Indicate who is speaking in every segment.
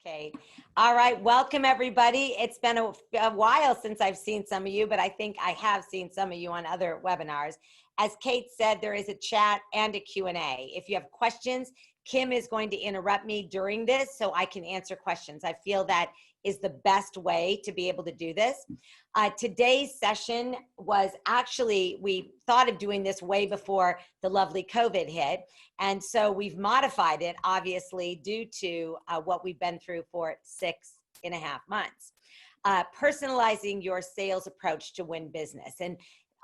Speaker 1: Kate. All right, welcome everybody. It's been a while since I've seen some of you, but I think I have seen some of you on other webinars. As Kate said, there is a chat and a Q&A. If you have questions, Kim is going to interrupt me during this so I can answer questions. I feel that is the best way to be able to do this. Today's session was actually, we thought of doing this way before the lovely COVID hit. And so we've modified it, obviously, due to what we've been through for 6.5 months. Personalizing your sales approach to win business. And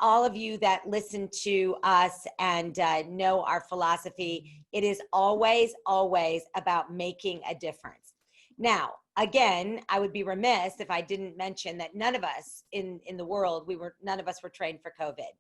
Speaker 1: all of you that listen to us and know our philosophy, it is always, always about making a difference. Now, again, I would be remiss if I didn't mention that none of us in the world, none of us were trained for COVID.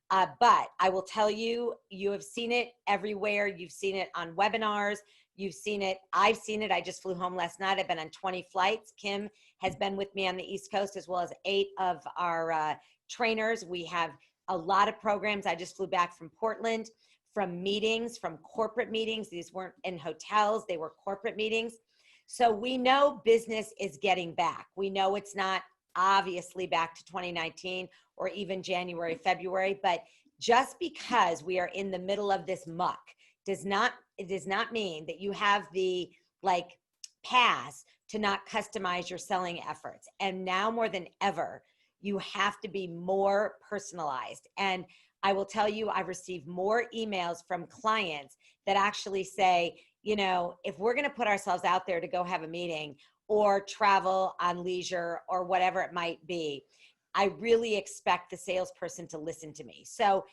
Speaker 1: But I will tell you, you have seen it everywhere. You've seen it on webinars. You've seen it. I've seen it. I just flew home last night. I've been on 20 flights. Kim has been with me on the East Coast, as well as 8 of our trainers. We have a lot of programs. I just flew back from Portland, from meetings, from corporate meetings. These weren't in hotels. They were corporate meetings. So we know business is getting back. We know it's not obviously back to 2019 or even January, February, but just because we are in the middle of this muck does not mean that you have the pass to not customize your selling efforts. And now more than ever, you have to be more personalized. And I will tell you, I've received more emails from clients that actually say, you know, if we're going to put ourselves out there to go have a meeting or travel on leisure or whatever it might be, I really expect the salesperson to listen to me. So,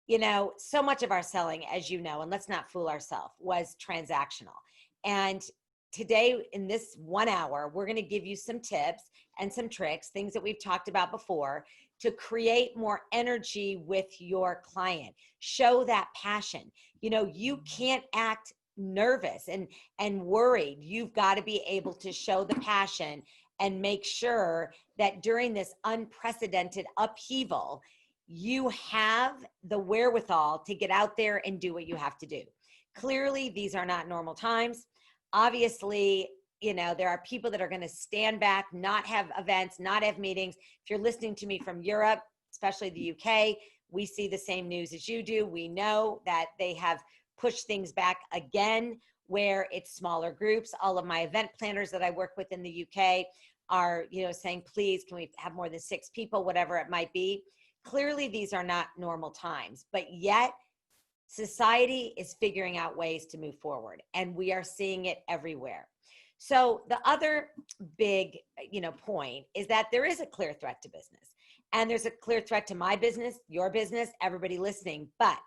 Speaker 1: you know, so much of our selling, as you know, and let's not fool ourselves, was transactional. And today, in this 1 hour, we're going to give you some tips and some tricks, things that we've talked about before, to create more energy with your client. Show that passion. You know, you can't act nervous and worried. You've got to be able to show the passion and make sure that during this unprecedented upheaval, you have the wherewithal to get out there and do what you have to do. Clearly, these are not normal times. Obviously, you know, there are people that are going to stand back, not have events, not have meetings. If you're listening to me from Europe, especially the UK, we see the same news as you do. We know that they have pushed things back again, where it's smaller groups. All of my event planners that I work with in the UK are, you know, saying, please, can we have more than 6 people, whatever it might be. Clearly, these are not normal times, but yet society is figuring out ways to move forward, and we are seeing it everywhere. So the other big, you know, point is that there is a clear threat to business, and there's a clear threat to my business, your business, everybody listening, but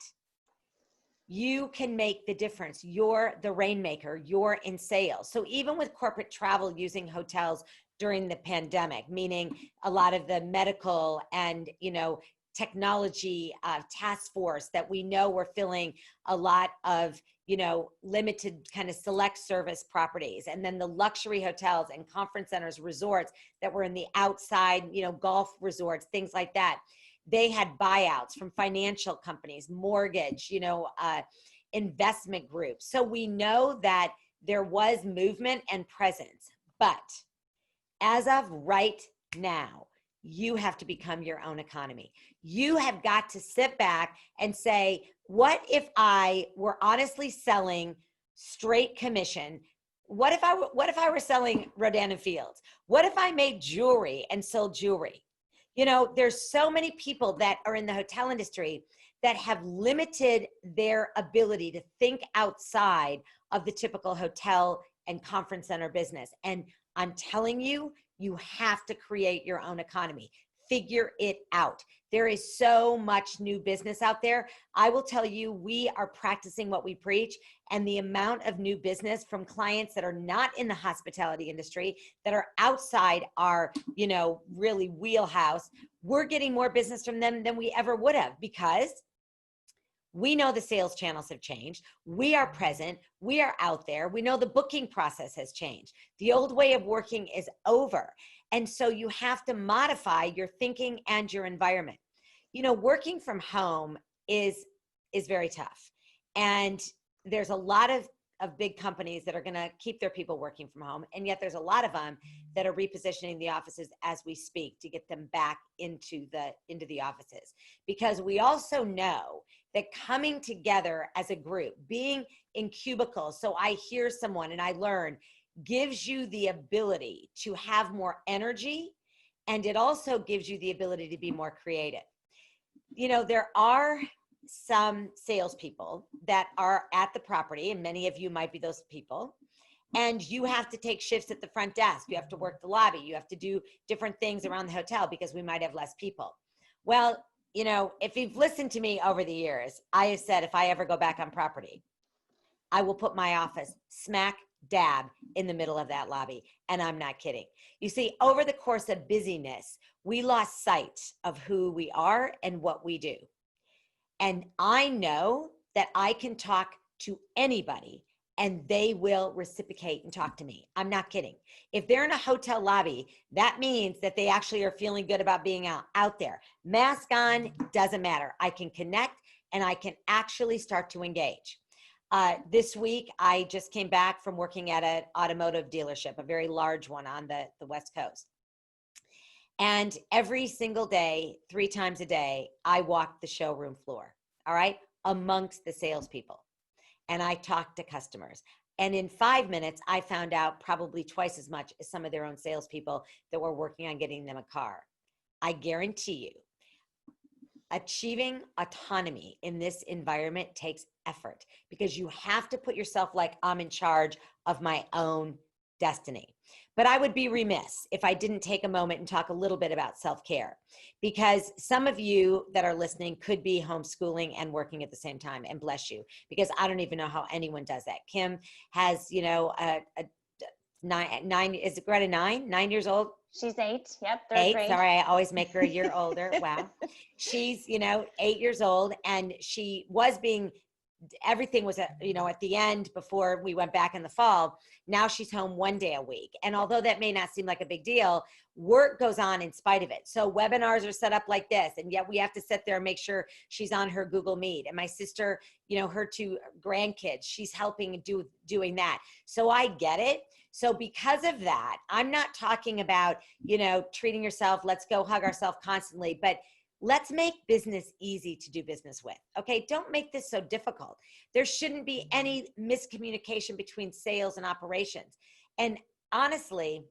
Speaker 1: you can make the difference. You're the rainmaker. You're in sales. So even with corporate travel using hotels during the pandemic, meaning a lot of the medical and, you know, technology task force that we know we're filling a lot of, you know, limited kind of select service properties, and then the luxury hotels and conference centers, resorts that were in the outside, you know, golf resorts, things like that. They had buyouts from financial companies, mortgage, you know, investment groups. So we know that there was movement and presence, but as of right now, you have to become your own economy. You have got to sit back and say, what if I were honestly selling straight commission? What if I were selling Rodan and Fields? What if I made jewelry and sold jewelry? You know, there's so many people that are in the hotel industry that have limited their ability to think outside of the typical hotel and conference center business. And I'm telling you, you have to create your own economy. Figure it out. There is so much new business out there. I will tell you, we are practicing what we preach, and the amount of new business from clients that are not in the hospitality industry, that are outside our, you know, really wheelhouse, we're getting more business from them than we ever would have, because we know the sales channels have changed. We are present. We are out there. We know the booking process has changed. The old way of working is over. And so you have to modify your thinking and your environment. You know, working from home is very tough. And there's a lot of of big companies that are going to keep their people working from home. And yet there's a lot of them that are repositioning the offices as we speak to get them back into the offices. Because we also know that coming together as a group, being in cubicles, so I hear someone and I learn, gives you the ability to have more energy, and it also gives you the ability to be more creative. You know, there are some salespeople that are at the property, and many of you might be those people, and you have to take shifts at the front desk. You have to work the lobby. You have to do different things around the hotel because we might have less people. Well, you know, if you've listened to me over the years, I have said if I ever go back on property, I will put my office smack dab in the middle of that lobby. And I'm not kidding. You see, over the course of busyness, we lost sight of who we are and what we do. And I know that I can talk to anybody and they will reciprocate and talk to me. I'm not kidding. If they're in a hotel lobby, that means that they actually are feeling good about being out there. Mask on, doesn't matter. I can connect and I can actually start to engage. This week, I just came back from working at an automotive dealership, a very large one on the West Coast. And every single day, 3 times a day, I walk the showroom floor, all right, amongst the salespeople. And I talk to customers. And in 5 minutes, I found out probably twice as much as some of their own salespeople that were working on getting them a car. I guarantee you, achieving autonomy in this environment takes effort because you have to put yourself like I'm in charge of my own destiny. But I would be remiss if I didn't take a moment and talk a little bit about self-care, because some of you that are listening could be homeschooling and working at the same time, and bless you, because I don't even know how anyone does that. Kim has, you know, is Greta 9 years old?
Speaker 2: She's 8. Yep.
Speaker 1: 8.
Speaker 2: Grade.
Speaker 1: Sorry, I always make her a year older. Wow. She's, you know, 8 years old, and she was being, everything was, you know, at the end before we went back in the fall. Now she's home 1 day a week. And although that may not seem like a big deal, work goes on in spite of it. So webinars are set up like this, and yet we have to sit there and make sure she's on her Google Meet. And my sister, you know, her 2 grandkids, she's helping doing that. So I get it. So because of that, I'm not talking about, you know, treating yourself, let's go hug ourselves constantly, but let's make business easy to do business with. Okay, don't make this so difficult. There shouldn't be any miscommunication between sales and operations. And honestly,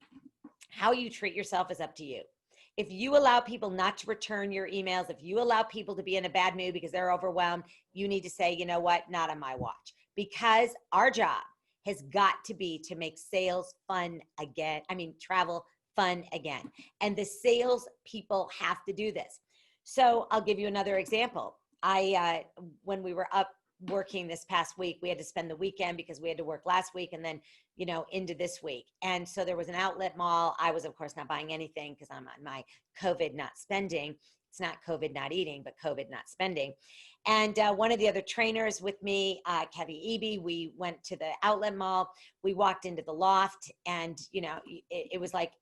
Speaker 1: how you treat yourself is up to you. If you allow people not to return your emails, if you allow people to be in a bad mood because they're overwhelmed, you need to say, you know what, not on my watch. Because our job has got to be to make sales fun again. I mean, travel fun again. And the sales people have to do this. So I'll give you another example. When we were up working this past week, we had to spend the weekend because we had to work last week and then, you know, into this week. And so there was an outlet mall. I was, of course, not buying anything because I'm on my COVID not spending. It's not COVID not eating, but COVID not spending. And one of the other trainers with me, Kevi Eby, we went to the outlet mall. We walked into the loft, and you know, it was like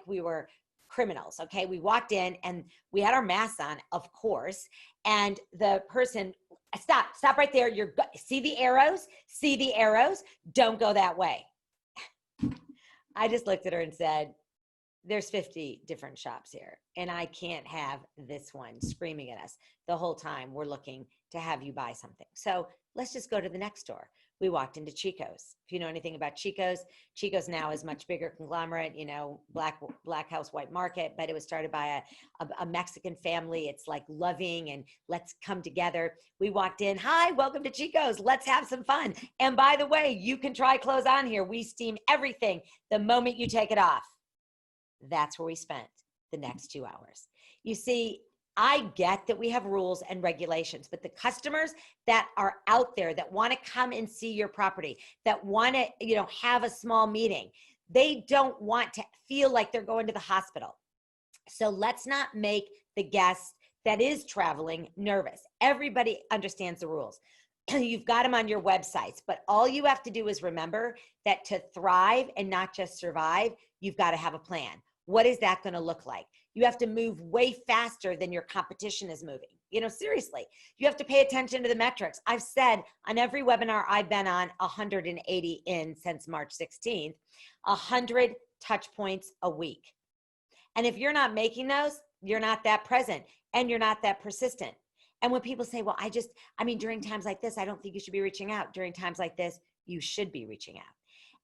Speaker 1: we were criminals. Okay, we walked in and we had our masks on, of course. And the person, stop right there. See the arrows? See the arrows? Don't go that way. I just looked at her and said, there's 50 different shops here, and I can't have this one screaming at us the whole time we're looking to have you buy something. So let's just go to the next store. We walked into Chico's. If you know anything about Chico's, Chico's now is much bigger conglomerate, you know, black house, white market, but it was started by a Mexican family. It's like loving and let's come together. We walked in, hi, welcome to Chico's. Let's have some fun. And by the way, you can try clothes on here. We steam everything the moment you take it off. That's where we spent the next 2 hours. You see, I get that we have rules and regulations, but the customers that are out there that want to come and see your property, that want to, you know, have a small meeting, they don't want to feel like they're going to the hospital. So let's not make the guest that is traveling nervous. Everybody understands the rules. You've got them on your websites, but all you have to do is remember that to thrive and not just survive, you've got to have a plan. What is that going to look like? You have to move way faster than your competition is moving. Seriously, you have to pay attention to the metrics. I've said on every webinar I've been on, 180 in since March 16th, 100 touch points a week. And if you're not making those, you're not that present and you're not that persistent. And when people say, well, during times like this, I don't think you should be reaching out. During times like this, you should be reaching out.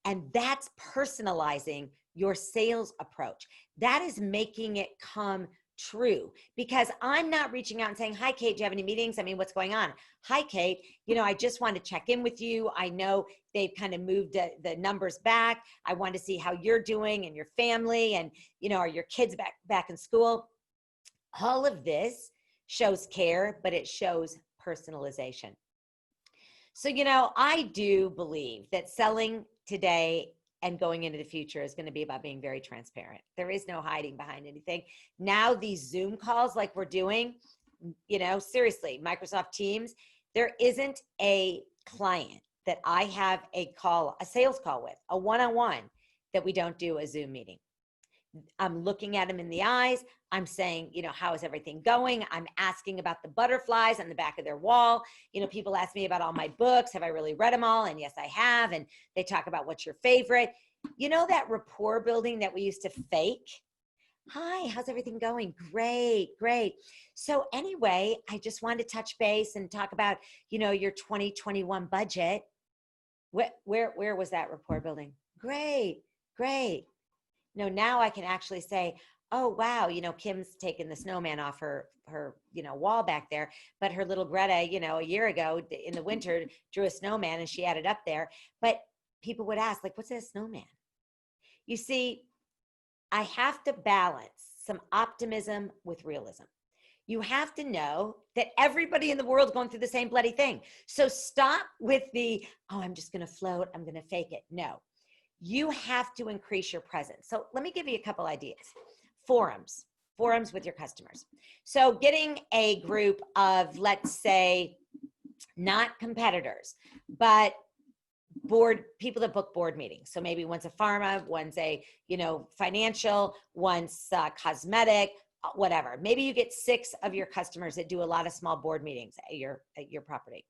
Speaker 1: And that's personalizing your sales approach. That is making it come true, because I'm not reaching out and saying, hi, Kate, do you have any meetings? What's going on? Hi, Kate, I just want to check in with you. I know they've kind of moved the numbers back. I want to see how you're doing and your family, and, are your kids back in school? All of this shows care, but it shows personalization. So, I do believe that selling today and going into the future is going to be about being very transparent. There is no hiding behind anything. Now, these Zoom calls like we're doing, seriously, Microsoft Teams, there isn't a client that I have a sales call with, a one-on-one, that we don't do a Zoom meeting. I'm looking at them in the eyes. I'm saying, how is everything going? I'm asking about the butterflies on the back of their wall. People ask me about all my books. Have I really read them all? And yes, I have. And they talk about what's your favorite. That rapport building that we used to fake? Hi, how's everything going? Great, great. So anyway, I just wanted to touch base and talk about, your 2021 budget. Where was that rapport building? Great, great. No, now I can actually say, oh, wow, Kim's taken the snowman off her wall back there, but her little Greta, a year ago in the winter drew a snowman and she had it up there. But people would ask, like, what's a snowman? You see, I have to balance some optimism with realism. You have to know that everybody in the world is going through the same bloody thing. So stop with I'm just going to float, I'm going to fake it. No. You have to increase your presence. So let me give you a couple ideas. Forums with your customers. So getting a group of, let's say, not competitors, but people that book board meetings. So maybe one's a pharma, one's a, financial, one's cosmetic, whatever. Maybe you get 6 of your customers that do a lot of small board meetings at your property.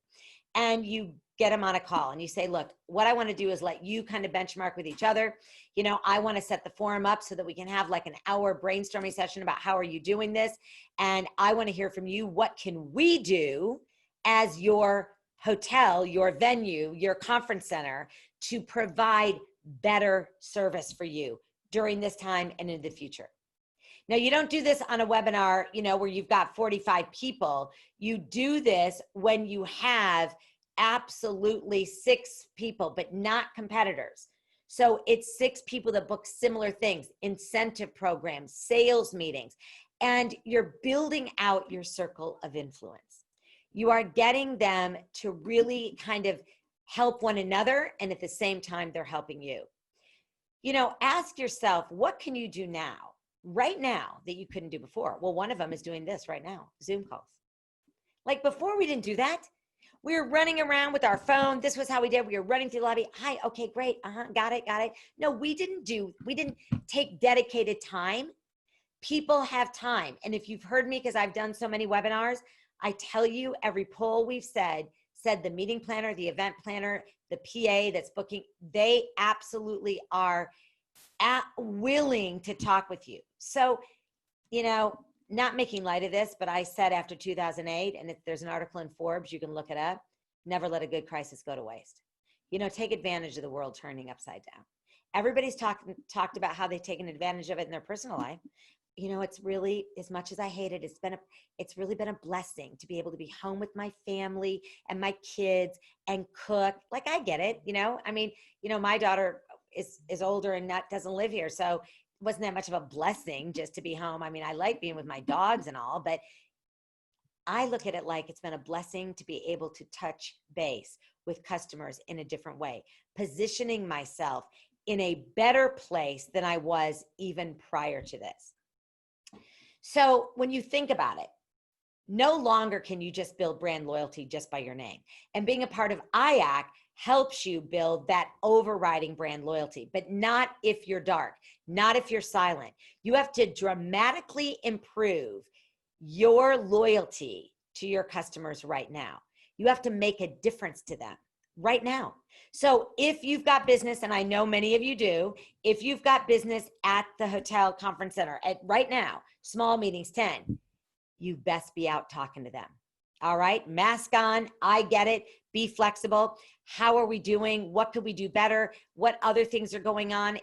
Speaker 1: And you get them on a call and you say, look, what I want to do is let you kind of benchmark with each other. I want to set the forum up so that we can have like an hour brainstorming session about how are you doing this? And I want to hear from you. What can we do as your hotel, your venue, your conference center to provide better service for you during this time and in the future? Now, you don't do this on a webinar, where you've got 45 people. You do this when you have absolutely 6 people, but not competitors. So it's 6 people that book similar things, incentive programs, sales meetings, and you're building out your circle of influence. You are getting them to really kind of help one another, and at the same time, they're helping you. Ask yourself, what can you do now? Right now that you couldn't do before? Well, one of them is doing this right now, Zoom calls. Like before, we didn't do that. We were running around with our phone. This was how we did. We were running through the lobby. Hi, okay, great. Got it. No, we didn't take dedicated time. People have time. And if you've heard me, because I've done so many webinars, I tell you, every poll we've said the meeting planner, the event planner, the PA that's booking, they absolutely are willing to talk with you. So, not making light of this, but I said after 2008, and if there's an article in Forbes, you can look it up, never let a good crisis go to waste. Take advantage of the world turning upside down. Everybody's talked about how they've taken advantage of it in their personal life. It's really, as much as I hate it, it's really been a blessing to be able to be home with my family and my kids and cook. Like, I get it, my daughter is older and doesn't live here. So it wasn't that much of a blessing just to be home. I like being with my dogs and all, but I look at it like it's been a blessing to be able to touch base with customers in a different way, positioning myself in a better place than I was even prior to this. So when you think about it, no longer can you just build brand loyalty just by your name. And being a part of IACC helps you build that overriding brand loyalty, but not if you're dark, not if you're silent. You have to dramatically improve your loyalty to your customers right now. You have to make a difference to them right now. So if you've got business, and I know many of you do, if you've got business at the hotel conference center at right now, small meetings, 10, you best be out talking to them. All right, mask on, I get it, be flexible. How are we doing? What could we do better? What other things are going on?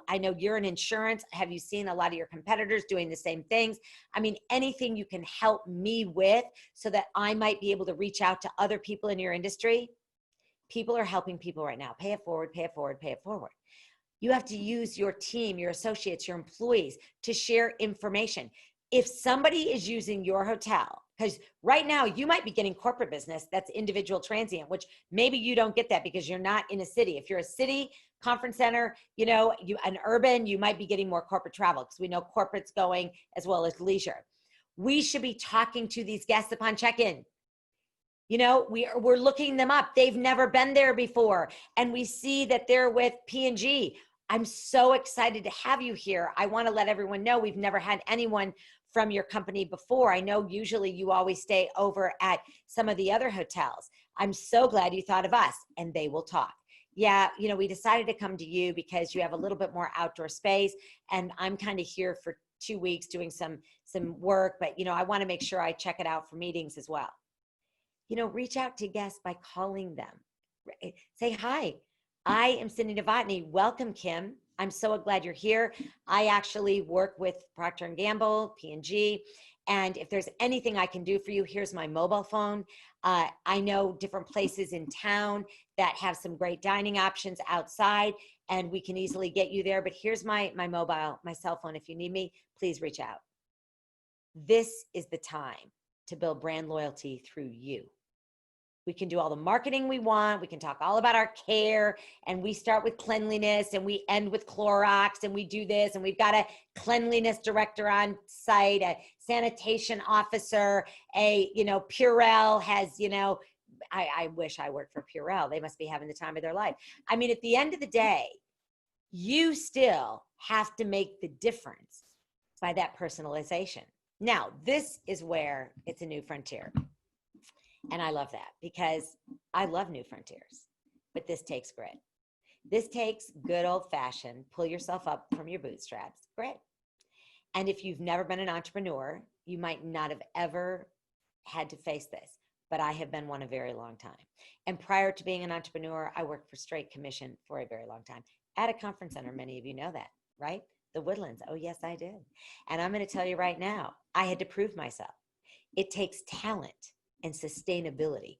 Speaker 1: I know you're in insurance. Have you seen a lot of your competitors doing the same things? I mean, anything you can help me with so that I might be able to reach out to other people in your industry. People are helping people right now. Pay it forward, pay it forward, pay it forward. You have to use your team, your associates, your employees to share information. If somebody is using your hotel, because right now you might be getting corporate business that's individual transient, which maybe you don't get that because you're not in a city. If you're a city conference center, an urban, you might be getting more corporate travel because we know corporate's going as well as leisure. We should be talking to these guests upon check-in. We're looking them up. They've never been there before. And we see that they're with P&G. I'm so excited to have you here. I want to let everyone know we've never had anyone from your company before. I know usually you always stay over at some of the other hotels. I'm so glad you thought of us, and they will talk. Yeah, we decided to come to you because you have a little bit more outdoor space, and I'm kind of here for 2 weeks doing some work, but I want to make sure I check it out for meetings as well. Reach out to guests by calling them. Say, hi, I am Cindy Novotny. Welcome, Kim. I'm so glad you're here. I actually work with Procter & Gamble, P&G, and if there's anything I can do for you, here's my mobile phone. I know different places in town that have some great dining options outside, and we can easily get you there, but here's my mobile, my cell phone. If you need me, please reach out. This is the time to build brand loyalty through you. We can do all the marketing we want. We can talk all about our care, and we start with cleanliness and we end with Clorox, and we do this, and we've got a cleanliness director on site, a sanitation officer, Purell has, I wish I worked for Purell. They must be having the time of their life. I mean, at the end of the day, you still have to make the difference by that personalization. Now, this is where it's a new frontier. And I love that because I love new frontiers, but this takes grit. This takes good old fashioned, pull yourself up from your bootstraps, grit. And if you've never been an entrepreneur, you might not have ever had to face this, but I have been one a very long time. And prior to being an entrepreneur, I worked for straight commission for a very long time at a conference center. Many of you know that, right? The Woodlands. Oh, yes, I did. And I'm going to tell you right now, I had to prove myself. It takes talent and sustainability.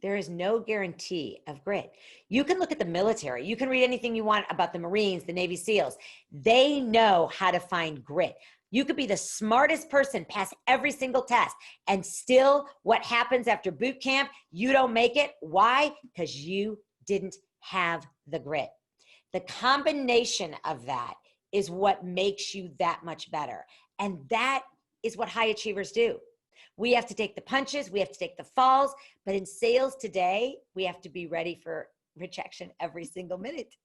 Speaker 1: There is no guarantee of grit. You can look at the military. You can read anything you want about the Marines, the Navy SEALs. They know how to find grit. You could be the smartest person, pass every single test, and still what happens after boot camp, you don't make it. Why? Because you didn't have the grit. The combination of that is what makes you that much better. And that is what high achievers do. We have to take the punches, we have to take the falls, but in sales today, we have to be ready for rejection every single minute.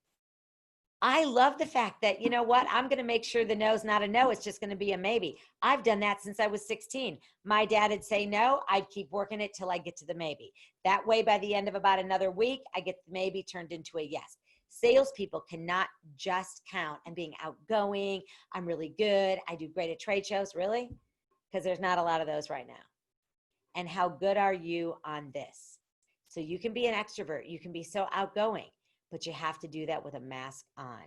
Speaker 1: I love the fact that, you know what, I'm going to make sure the no's not a no, it's just going to be a maybe. I've done that since I was 16. My dad would say no, I'd keep working it till I get to the maybe. That way, by the end of about another week, I get the maybe turned into a yes. Salespeople cannot just count on being outgoing. I'm really good. I do great at trade shows. Really? Because there's not a lot of those right now. And how good are you on this? So you can be an extrovert. You can be so outgoing, but you have to do that with a mask on.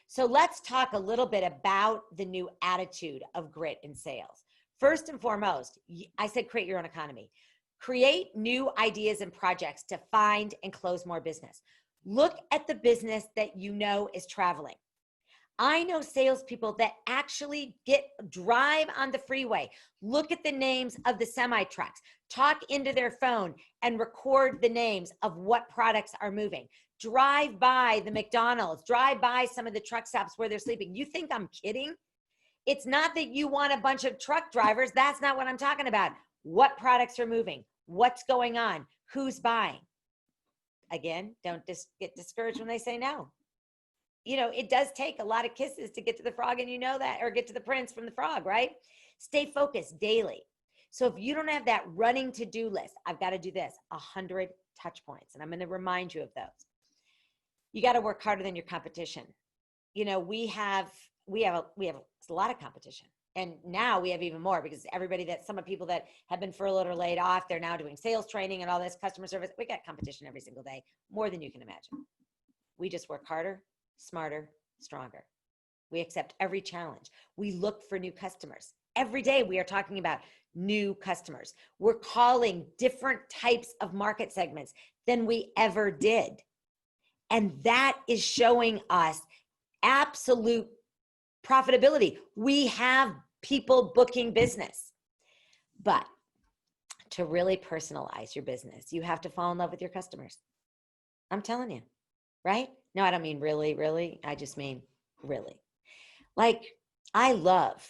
Speaker 1: So let's talk a little bit about the new attitude of grit in sales. First and foremost, I said create your own economy. Create new ideas and projects to find and close more business. Look at the business that you know is traveling. I know salespeople that actually drive on the freeway, look at the names of the semi-trucks, talk into their phone and record the names of what products are moving. Drive by the McDonald's, drive by some of the truck stops where they're sleeping. You think I'm kidding? It's not that you want a bunch of truck drivers. That's not what I'm talking about. What products are moving? What's going on? Who's buying? Again, don't get discouraged when they say no. You know, it does take a lot of kisses to get to the frog, and you know that, or get to the prince from the frog, right? Stay focused daily. So if you don't have that running to-do list, I've got to do this, 100 touch points. And I'm going to remind you of those. You got to work harder than your competition. You know, we have a lot of competition. And now we have even more, because some of people that have been furloughed or laid off, they're now doing sales training and all this customer service. We got competition every single day, more than you can imagine. We just work harder, smarter, stronger. We accept every challenge. We look for new customers. Every day we are talking about new customers. We're calling different types of market segments than we ever did. And that is showing us absolute profitability. We have people booking business. But to really personalize your business, you have to fall in love with your customers. I'm telling you, right? No, I don't mean really. I just mean really. Like, I love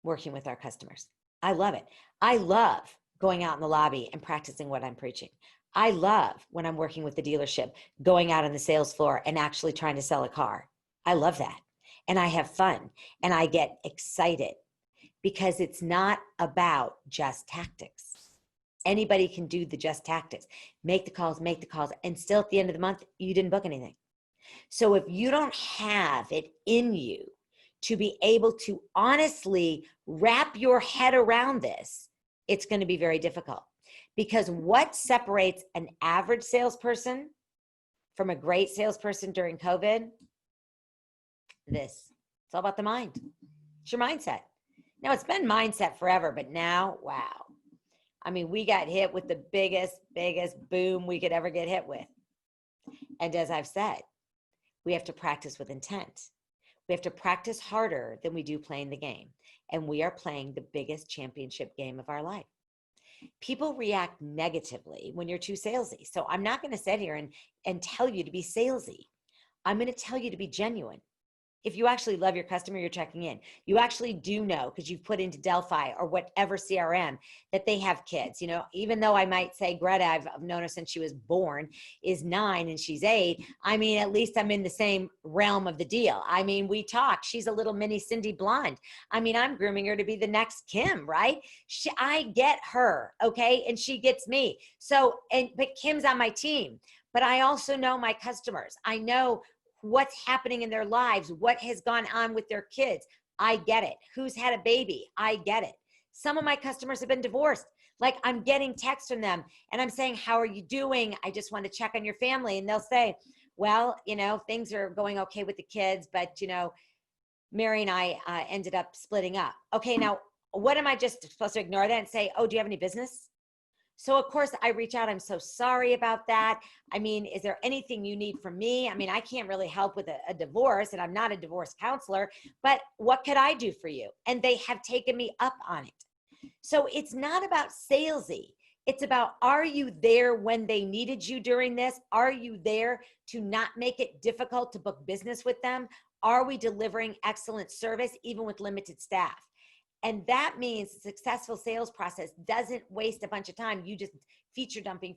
Speaker 1: working with our customers. I love it. I love going out in the lobby and practicing what I'm preaching. I love when I'm working with the dealership, going out on the sales floor and actually trying to sell a car. I love that. And I have fun and I get excited, because it's not about just tactics. Anybody can do the just tactics, make the calls, and still at the end of the month, you didn't book anything. So if you don't have it in you to be able to honestly wrap your head around this, it's going to be very difficult. Because what separates an average salesperson from a great salesperson during COVID? It's all about the mind. It's your mindset. Now, it's been mindset forever, but now, wow. I mean, we got hit with the biggest boom we could ever get hit with. And as I've said, we have to practice with intent. We have to practice harder than we do playing the game. And we are playing the biggest championship game of our life. People react negatively when you're too salesy. So I'm not going to sit here and tell you to be salesy. I'm going to tell you to be genuine. If you actually love your customer, you're checking in. You actually do know, because you've put into Delphi or whatever CRM, that they have kids. You know, even though I might say Greta, I've known her since she was born, is 9 and she's 8. I mean, at least I'm in the same realm of the deal. I mean, we talk. She's a little mini Cindy Blonde. I mean, I'm grooming her to be the next Kim, right? I get her, okay? And she gets me. But Kim's on my team. But I also know my customers. I know what's happening in their lives, what has gone on with their kids. I get it. Who's had a baby? I get it. Some of my customers have been divorced. Like, I'm getting texts from them and I'm saying, how are you doing? I just want to check on your family. And they'll say, well, you know, things are going okay with the kids, but you know, Mary and I ended up splitting up. Okay, now what am I just supposed to ignore that and say, oh, do you have any business? So of course I reach out. I'm so sorry about that. I mean, is there anything you need from me? I mean, I can't really help with a divorce, and I'm not a divorce counselor, but what could I do for you? And they have taken me up on it. So it's not about salesy. It's about, are you there when they needed you during this? Are you there to not make it difficult to book business with them? Are we delivering excellent service even with limited staff? And that means a successful sales process doesn't waste a bunch of time. You just feature dumping,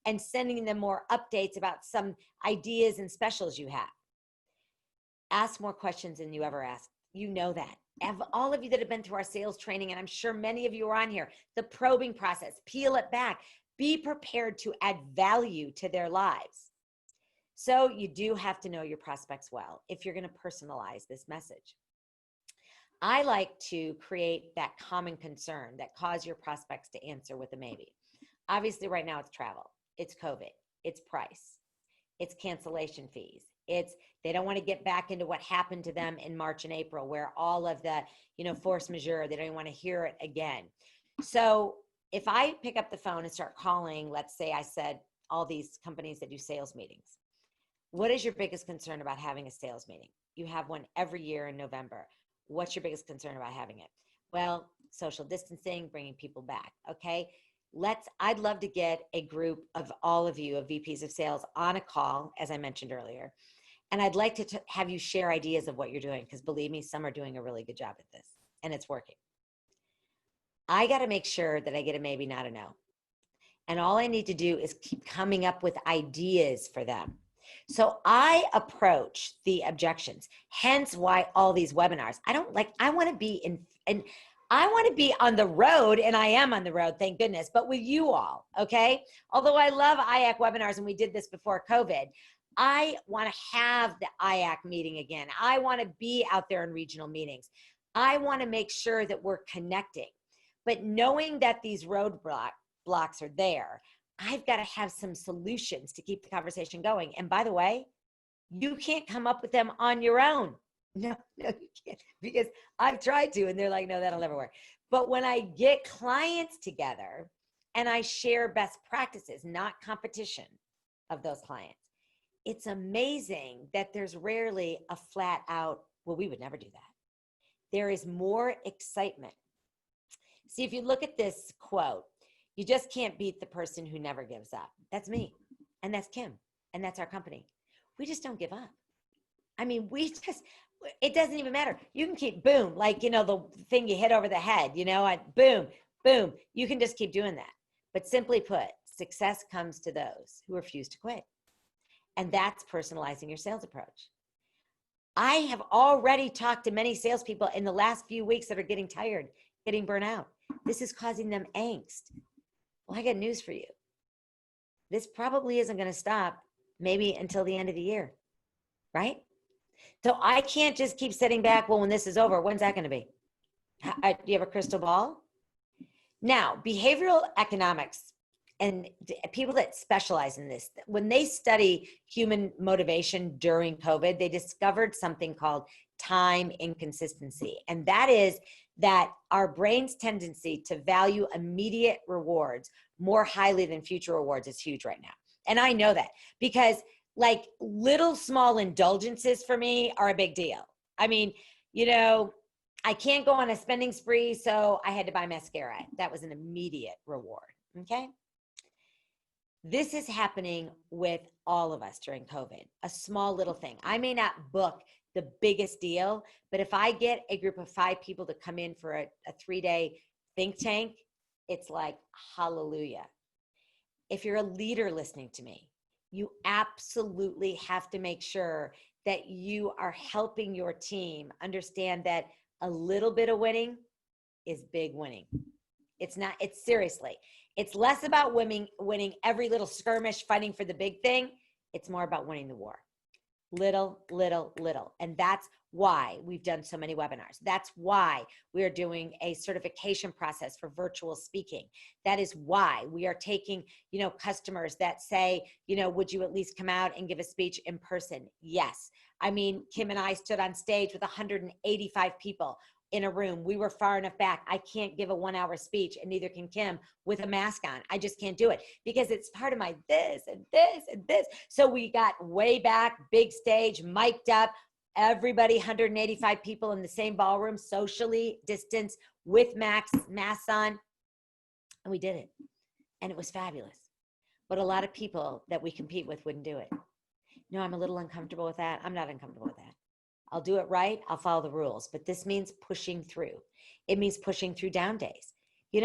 Speaker 1: and sending them more updates about some ideas and specials you have. Ask more questions than you ever asked. You know that. All of you that have been through our sales training, and I'm sure many of you are on here, the probing process, peel it back. Be prepared to add value to their lives. So you do have to know your prospects well if you're going to personalize this message. I like to create that common concern that cause your prospects to answer with a maybe. Obviously, right now it's travel, it's COVID, it's price, it's cancellation fees, it's they don't want to get back into what happened to them in March and April, where all of the, force majeure, they don't even want to hear it again. So if I pick up the phone and start calling, let's say I said all these companies that do sales meetings, what is your biggest concern about having a sales meeting? You have one every year in November. What's your biggest concern about having it? Well, social distancing, bringing people back. Okay. I'd love to get a group of all of you of VPs of sales on a call, as I mentioned earlier. And I'd like to have you share ideas of what you're doing, because believe me, some are doing a really good job at this and it's working. I got to make sure that I get a maybe, not a no. And all I need to do is keep coming up with ideas for them. So I approach the objections, hence why all these webinars. I want to be in I want to be on the road, and I am on the road, thank goodness, but with you all, okay? Although I love IAC webinars, and we did this before COVID, I want to have the IAC meeting again. I want to be out there in regional meetings. I want to make sure that we're connecting. But knowing that these roadblocks are there, I've got to have some solutions to keep the conversation going. And by the way, you can't come up with them on your own. No, you can't, because I've tried to, and they're like, no, that'll never work. But when I get clients together and I share best practices, not competition of those clients, it's amazing that there's rarely a flat out, well, we would never do that. There is more excitement. See, if you look at this quote, you just can't beat the person who never gives up. That's me, and that's Kim, and that's our company. We just don't give up. I mean, it doesn't even matter. You can keep boom, like, the thing you hit over the head, boom, boom. You can just keep doing that. But simply put, success comes to those who refuse to quit. And that's personalizing your sales approach. I have already talked to many salespeople in the last few weeks that are getting tired, getting burnt out. This is causing them angst. Well, I got news for you. This probably isn't going to stop maybe until the end of the year, right? So I can't just keep sitting back, well, when this is over, when's that going to be? Do you have a crystal ball? Now, behavioral economics and people that specialize in this, when they study human motivation during COVID, they discovered something called time inconsistency. And that is that our brain's tendency to value immediate rewards more highly than future rewards is huge right now. And I know that because like little small indulgences for me are a big deal. I mean, I can't go on a spending spree, so I had to buy mascara. That was an immediate reward, okay? This is happening with all of us during COVID, a small little thing. I may not book the biggest deal, but if I get a group of 5 people to come in for a 3-day think tank, it's like, hallelujah. If you're a leader listening to me, you absolutely have to make sure that you are helping your team understand that a little bit of winning is big winning. It's seriously, it's less about winning every little skirmish, fighting for the big thing. It's more about winning the war. Little, little, little. And that's why we've done so many webinars. That's why we are doing a certification process for virtual speaking. That is why we are taking, customers that say, would you at least come out and give a speech in person? Yes. I mean, Kim and I stood on stage with 185 people in a room. We were far enough back. I can't give a 1-hour speech, and neither can Kim with a mask on. I just can't do it because it's part of my this and this and this. So we got way back, big stage, mic'd up, everybody, 185 people in the same ballroom, socially distanced with masks on. And we did it. And it was fabulous. But a lot of people that we compete with wouldn't do it. No, I'm a little uncomfortable with that. I'm not uncomfortable with that. I'll do it right. I'll follow the rules. But this means pushing through. It means pushing through down days.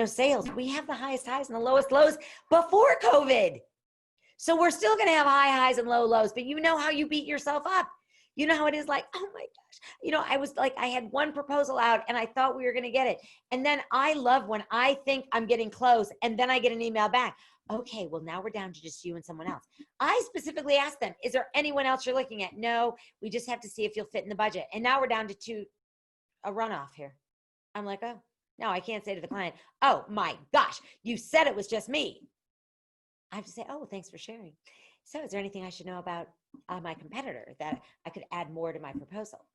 Speaker 1: Sales, we have the highest highs and the lowest lows before COVID. So we're still going to have high highs and low lows, but you know how you beat yourself up. You know how it is like, oh my gosh. I was like, I had one proposal out and I thought we were going to get it. And then I love when I think I'm getting close and then I get an email back. Okay, well, now we're down to just you and someone else. I specifically asked them, is there anyone else you're looking at? No, we just have to see if you'll fit in the budget. And now we're down to a runoff here. I'm like, oh, no, I can't say to the client, oh my gosh, you said it was just me. I have to say, oh, thanks for sharing. So is there anything I should know about my competitor that I could add more to my proposal?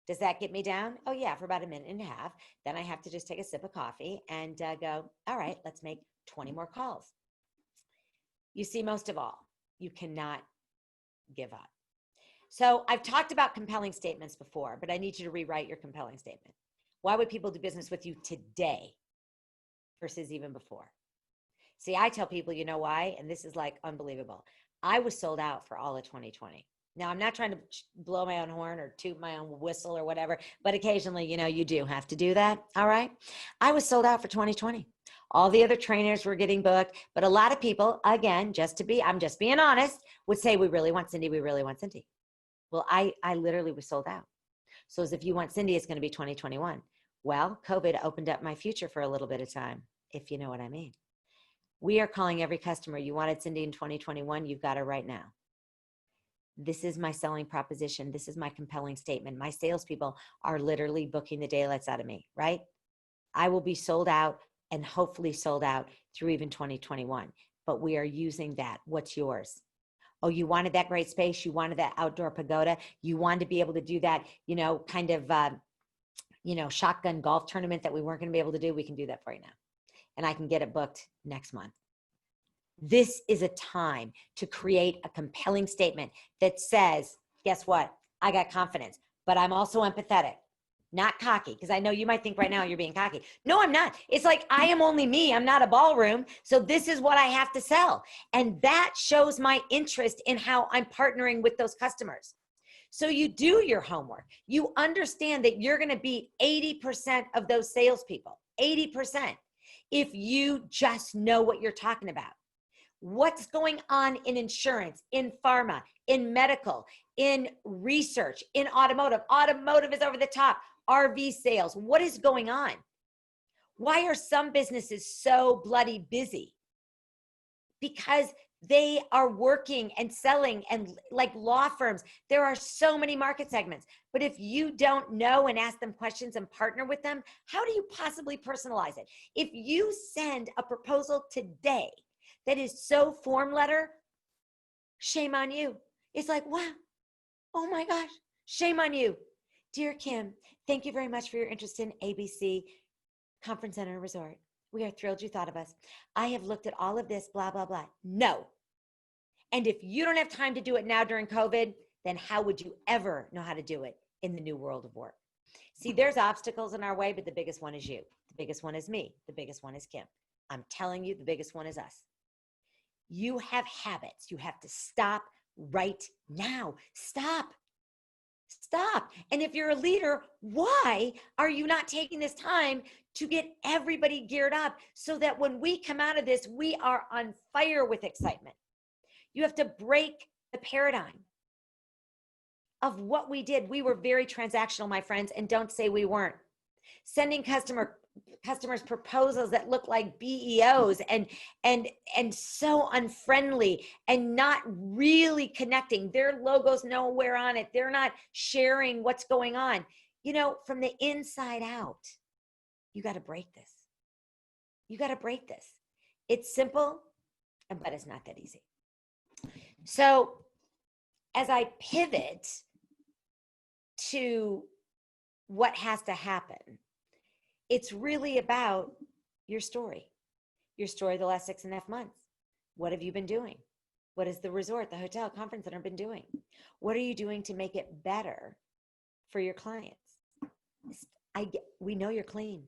Speaker 1: Does that get me down? Oh yeah, for about a minute and a half. Then I have to just take a sip of coffee and go, all right, let's make 20 more calls. You see, most of all, you cannot give up. So I've talked about compelling statements before, but I need you to rewrite your compelling statement. Why would people do business with you today versus even before? See, I tell people, you know why? And this is like unbelievable. I was sold out for all of 2020. Now, I'm not trying to blow my own horn or toot my own whistle or whatever, but occasionally, you do have to do that. All right. I was sold out for 2020. All the other trainers were getting booked, but a lot of people, again, I'm just being honest, would say, we really want Cindy. We really want Cindy. Well, I literally was sold out. So as if you want Cindy, it's going to be 2021. Well, COVID opened up my future for a little bit of time, if you know what I mean. We are calling every customer. You wanted Cindy in 2021, you've got her right now. This is my selling proposition. This is my compelling statement. My salespeople are literally booking the daylights out of me, right? I will be sold out and hopefully sold out through even 2021. But we are using that. What's yours? Oh, you wanted that great space. You wanted that outdoor pagoda. You wanted to be able to do that, kind of, shotgun golf tournament that we weren't going to be able to do. We can do that for you now. And I can get it booked next month. This is a time to create a compelling statement that says, guess what? I got confidence, but I'm also empathetic, not cocky. Because I know you might think right now you're being cocky. No, I'm not. It's like, I am only me. I'm not a ballroom. So this is what I have to sell. And that shows my interest in how I'm partnering with those customers. So you do your homework. You understand that you're going to beat 80% of those salespeople, 80%, if you just know what you're talking about. What's going on in insurance, in pharma, in medical, in research, in automotive? Automotive is over the top. RV sales. What is going on? Why are some businesses so bloody busy? Because they are working and selling, and like law firms, there are so many market segments. But if you don't know and ask them questions and partner with them, how do you possibly personalize it? If you send a proposal today that is so form letter, shame on you. It's like, wow, oh my gosh, shame on you. Dear Kim, thank you very much for your interest in ABC Conference Center Resort. We are thrilled you thought of us. I have looked at all of this, blah, blah, blah. No. And if you don't have time to do it now during COVID, then how would you ever know how to do it in the new world of work? See, there's obstacles in our way, but the biggest one is you. The biggest one is me. The biggest one is Kim. I'm telling you, the biggest one is us. You have habits. You have to stop right now. Stop. And if you're a leader, why are you not taking this time to get everybody geared up so that when we come out of this, we are on fire with excitement? You have to break the paradigm of what we did. We were very transactional, my friends, and don't say we weren't. Sending customers proposals that look like BEOs and so unfriendly and not really connecting. Their logo's nowhere on it. They're not sharing what's going on. From the inside out, you got to break this. You got to break this. It's simple, but it's not that easy. So as I pivot to what has to happen, it's really about your story the last 6.5 months. What have you been doing? What has the resort, the hotel, conference center been doing? What are you doing to make it better for your clients? We know you're clean.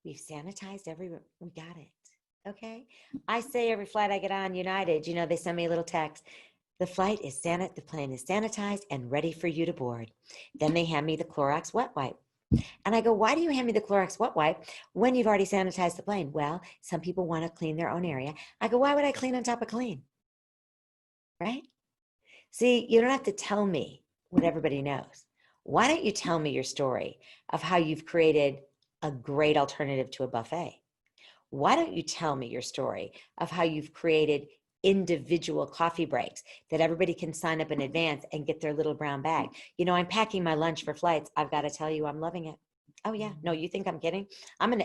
Speaker 1: We've sanitized everywhere. We got it. Okay. I say every flight I get on United, they send me a little text. The plane is sanitized and ready for you to board. Then they hand me the Clorox wet wipe. And I go, why do you hand me the Clorox wet wipe when you've already sanitized the plane? Well, some people want to clean their own area. I go, why would I clean on top of clean? Right? See, you don't have to tell me what everybody knows. Why don't you tell me your story of how you've created a great alternative to a buffet? Why don't you tell me your story of how you've created individual coffee breaks that everybody can sign up in advance and get their little brown bag? I'm packing my lunch for flights. I've got to tell you, I'm loving it. Oh yeah. No, you think I'm kidding?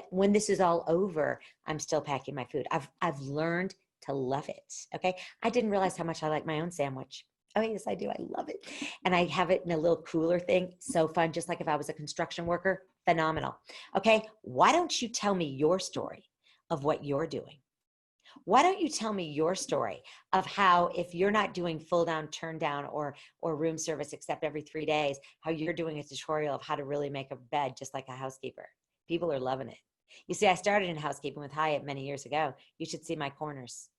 Speaker 1: When this is all over, I'm still packing my food. I've learned to love it. Okay. I didn't realize how much I like my own sandwich. Oh yes, I do. I love it. And I have it in a little cooler thing. So fun. Just like if I was a construction worker, phenomenal. Okay. Why don't you tell me your story of what you're doing? Why don't you tell me your story of how, if you're not doing full down, turn down, or room service except every 3 days, how you're doing a tutorial of how to really make a bed just like a housekeeper? People are loving it. You see, I started in housekeeping with Hyatt many years ago. You should see my corners,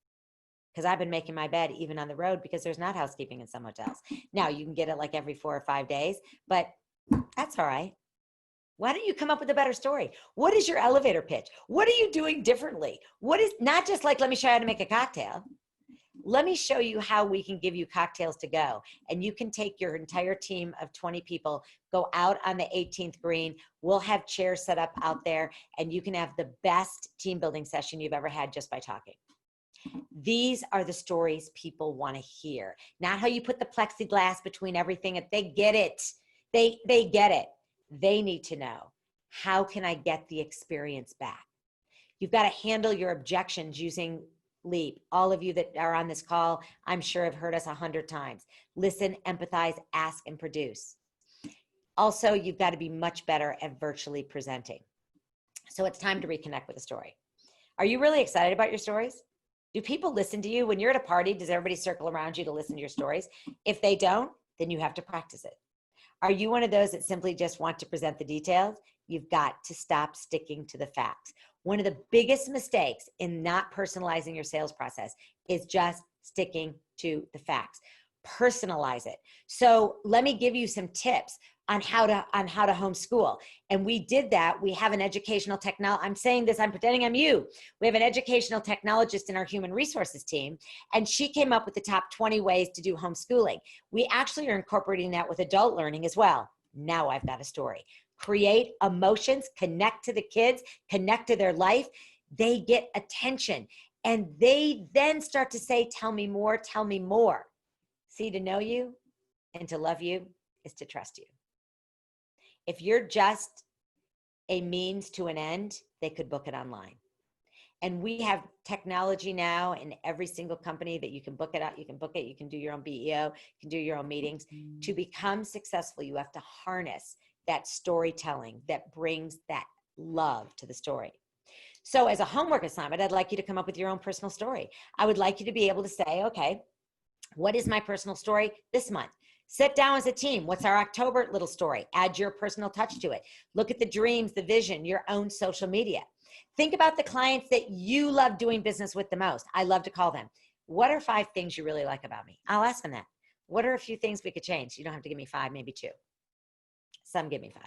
Speaker 1: because I've been making my bed even on the road because there's not housekeeping in some hotels. Now you can get it like every 4 or 5 days, but that's all right. Why don't you come up with a better story? What is your elevator pitch? What are you doing differently? What is, not just like, let me show you how to make a cocktail. let me show you how we can give you cocktails to go. And you can take your entire team of 20 people, go out on the 18th green. We'll have chairs set up out there, and you can have the best team building session you've ever had just by talking. These are the stories people want to hear, not how you put the plexiglass between everything. They get it. They get it. They need to know, how can I get the experience back? You've got to handle your objections using LEAP. All of you that are on this call, I'm sure have heard us 100 times. Listen, empathize, ask, and produce. Also, you've got to be much better at virtually presenting. So it's time to reconnect with a story. Are you really excited about your stories? Do people listen to you? When you're at a party, does everybody circle around you to listen to your stories? If they don't, then you have to practice it. Are you one of those that simply just want to present the details? You've got to stop sticking to the facts. One of the biggest mistakes in not personalizing your sales process is just sticking to the facts. Personalize it. So let me give you some tips on how to homeschool. And we did that. We have an educational I'm saying this, I'm pretending I'm you. We have an educational technologist in our human resources team, and she came up with the top 20 ways to do homeschooling. We actually are incorporating that with adult learning as well. Now I've got a story. Create emotions, connect to the kids, connect to their life. They get attention, and they then start to say, tell me more, tell me more. See, to know you and to love you is to trust you. If you're just a means to an end, they could book it online. And we have technology now in every single company that you can book it out. You can book it. You can do your own BEO. You can do your own meetings. To become successful, you have to harness that storytelling that brings that love to the story. So as a homework assignment, I'd like you to come up with your own personal story. I would like you to be able to say, okay, what is my personal story this month? Sit down as a team. What's our October little story? Add your personal touch to it. Look at the dreams, the vision, your own social media. Think about the clients that you love doing business with the most. I love to call them. What are 5 things you really like about me? I'll ask them that. What are a few things we could change? You don't have to give me 5, maybe 2. Some give me 5.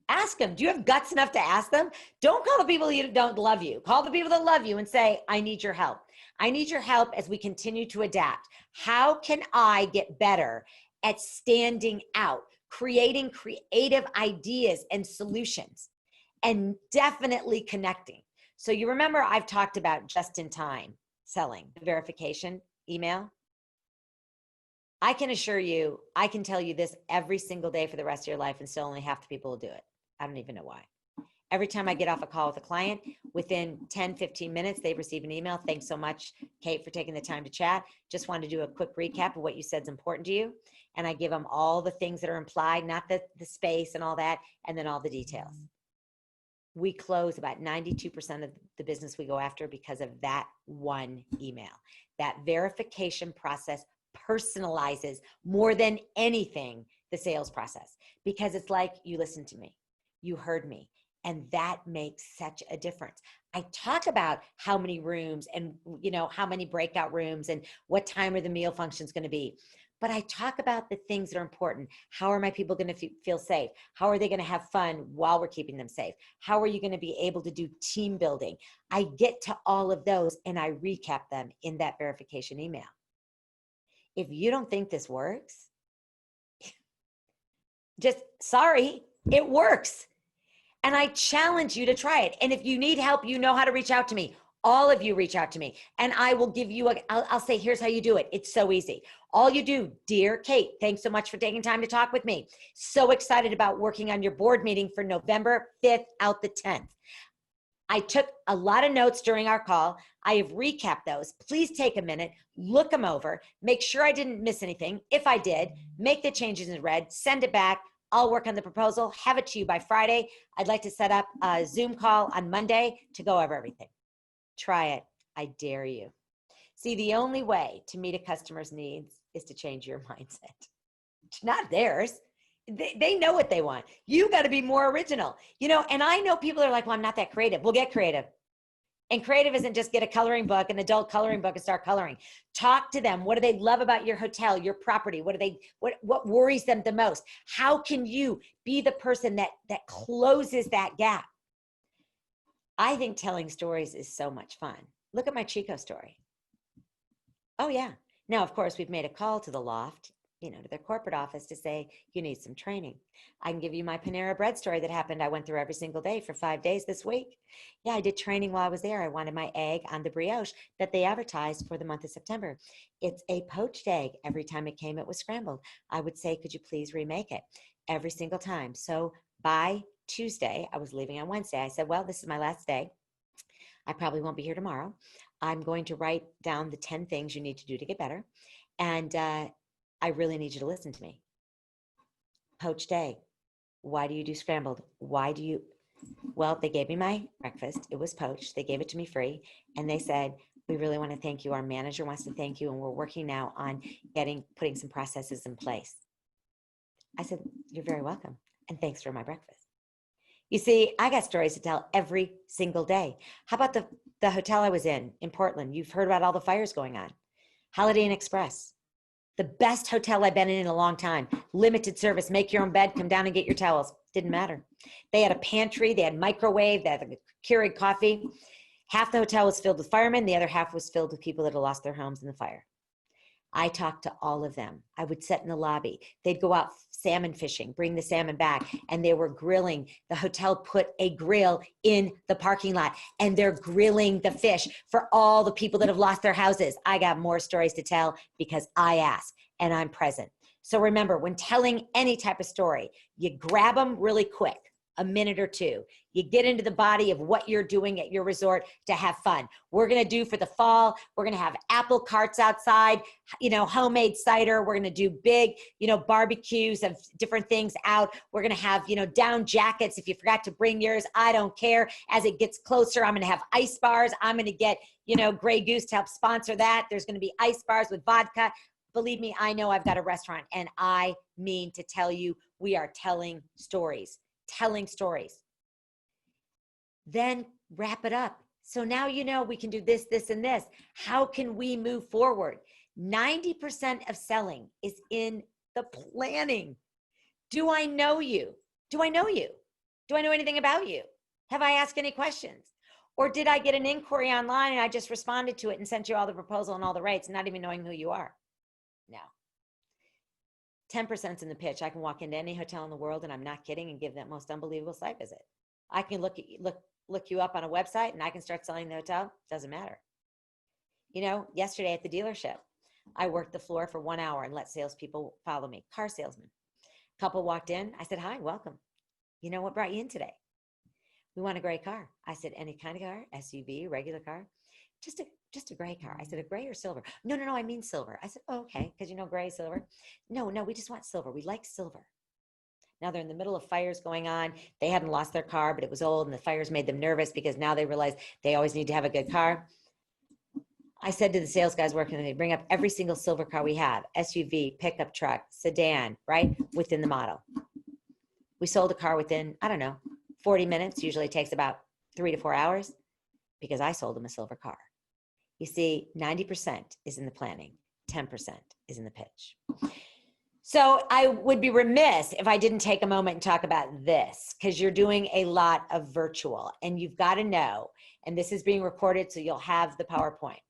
Speaker 1: Ask them. Do you have guts enough to ask them? Don't call the people that don't love you. Call the people that love you and say, I need your help. I need your help as we continue to adapt. How can I get better at standing out, creating creative ideas and solutions, and definitely connecting? So you remember I've talked about just-in-time selling, the verification email. I can assure you, I can tell you this every single day for the rest of your life, and still only half the people will do it. I don't even know why. Every time I get off a call with a client, within 10, 15 minutes, they receive an email. Thanks so much, Kate, for taking the time to chat. Just wanted to do a quick recap of what you said is important to you. And I give them all the things that are implied, not the space and all that, and then all the details. We close about 92% of the business we go after because of that one email. That verification process personalizes more than anything the sales process, because it's like, you listened to me, you heard me. And that makes such a difference. I talk about how many rooms and, you know, how many breakout rooms and what time are the meal functions going to be. But I talk about the things that are important. How are my people going to feel safe? How are they going to have fun while we're keeping them safe? How are you going to be able to do team building? I get to all of those and I recap them in that verification email. If you don't think this works, just sorry, it works. And I challenge you to try it. And if you need help, you know how to reach out to me. All of you reach out to me and I will give you I'll say, here's how you do it. It's so easy. All you do, dear Kate, thanks so much for taking time to talk with me. So excited about working on your board meeting for November 5th out the 10th. I took a lot of notes during our call. I have recapped those. Please take a minute, look them over, make sure I didn't miss anything. If I did, make the changes in red, send it back. I'll work on the proposal, have it to you by Friday. I'd like to set up a Zoom call on Monday to go over everything. Try it. I dare you. See, the only way to meet a customer's needs is to change your mindset. It's not theirs. They know what they want. You got to be more original. You know, and I know people are like, well, I'm not that creative. We'll get creative. And creative isn't just get a coloring book, an adult coloring book, and start coloring. Talk to them. What do they love about your hotel, your property? What worries them the most? How can you be the person that closes that gap? I think telling stories is so much fun. Look at my Chico story. Oh, yeah. Now, of course, we've made a call to the loft, to their corporate office to say, you need some training. I can give you my Panera Bread story that happened. I went through every single day for 5 days this week. Yeah, I did training while I was there. I wanted my egg on the brioche that they advertised for the month of September. It's a poached egg. Every time it came, it was scrambled. I would say, could you please remake it? Every single time. So by Tuesday, I was leaving on Wednesday. I said, well, this is my last day. I probably won't be here tomorrow. I'm going to write down the 10 things you need to do to get better. And I really need you to listen to me. Poached egg. Why do you do scrambled? Why do you? Well, they gave me my breakfast. It was poached. They gave it to me free. And they said, we really want to thank you. Our manager wants to thank you. And we're working now on putting some processes in place. I said, you're very welcome. And thanks for my breakfast. You see, I got stories to tell every single day. How about the hotel I was in Portland? You've heard about all the fires going on. Holiday Inn Express, the best hotel I've been in a long time. Limited service, make your own bed, come down and get your towels. Didn't matter. They had a pantry, they had microwave, they had a Keurig coffee. Half the hotel was filled with firemen, the other half was filled with people that had lost their homes in the fire. I talked to all of them. I would sit in the lobby. They'd go out salmon fishing, bring the salmon back, and they were grilling. The hotel put a grill in the parking lot, and they're grilling the fish for all the people that have lost their houses. I got more stories to tell because I ask, and I'm present. So remember, when telling any type of story, you grab them really quick, a minute or two. You get into the body of what you're doing at your resort to have fun. We're going to do for the fall, we're going to have apple carts outside, homemade cider. We're going to do big, barbecues of different things out. We're going to have, down jackets. If you forgot to bring yours, I don't care. As it gets closer, I'm going to have ice bars. I'm going to get, Grey Goose to help sponsor that. There's going to be ice bars with vodka. Believe me, I know I've got a restaurant, and I mean to tell you, we are telling stories. Then wrap it up. So now we can do this, this, and this. How can we move forward? 90% of selling is in the planning. Do I know you? Do I know you? Do I know anything about you? Have I asked any questions? Or did I get an inquiry online and I just responded to it and sent you all the proposal and all the rates, not even knowing who you are? No. 10% in the pitch. I can walk into any hotel in the world, and I'm not kidding, and give that most unbelievable site visit. I can look you up on a website, and I can start selling the hotel. Doesn't matter. Yesterday at the dealership, I worked the floor for 1 hour and let salespeople follow me. Car salesman. Couple walked in. I said, hi, welcome. What brought you in today? We want a gray car. I said, any kind of car? SUV, regular car? Just a gray car. I said, a gray or silver? No, I mean silver. I said, oh, okay, because gray, silver. No, we just want silver. We like silver. Now they're in the middle of fires going on. They hadn't lost their car, but it was old, and the fires made them nervous because now they realize they always need to have a good car. I said to the sales guys working with me, bring up every single silver car we have, SUV, pickup truck, sedan, right, within the model. We sold a car within, 40 minutes. Usually takes about 3 to 4 hours because I sold them a silver car. You see, 90% is in the planning, 10% is in the pitch. So I would be remiss if I didn't take a moment and talk about this, because you're doing a lot of virtual, and you've got to know, and this is being recorded, so you'll have the PowerPoint.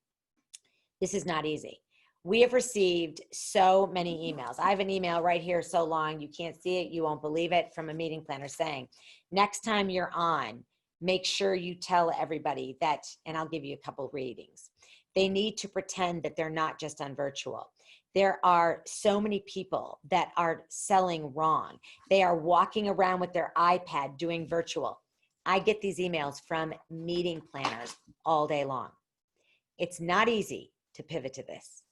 Speaker 1: This is not easy. We have received so many emails. I have an email right here so long, you can't see it, you won't believe it, from a meeting planner saying, next time you're on, make sure you tell everybody that, and I'll give you a couple readings. They need to pretend that they're not just on virtual. There are so many people that are selling wrong. They are walking around with their iPad doing virtual. I get these emails from meeting planners all day long. It's not easy to pivot to this.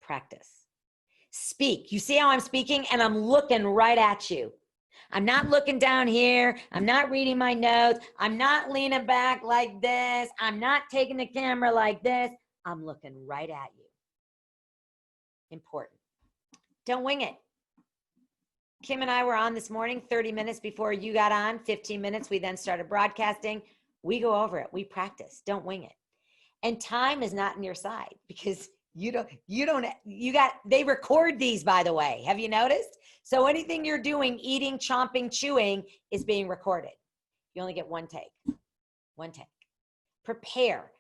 Speaker 1: Practice. Speak. You see how I'm speaking, and I'm looking right at you. I'm not looking down here. I'm not reading my notes. I'm not leaning back like this. I'm not taking the camera like this. I'm looking right at you. Important. Don't wing it. Kim and I were on this morning 30 minutes before you got on, 15 minutes. We then started broadcasting. We go over it. We practice. Don't wing it. And time is not on your side because they record these, by the way. Have you noticed? So anything you're doing, eating, chomping, chewing, is being recorded. You only get one take. Prepare.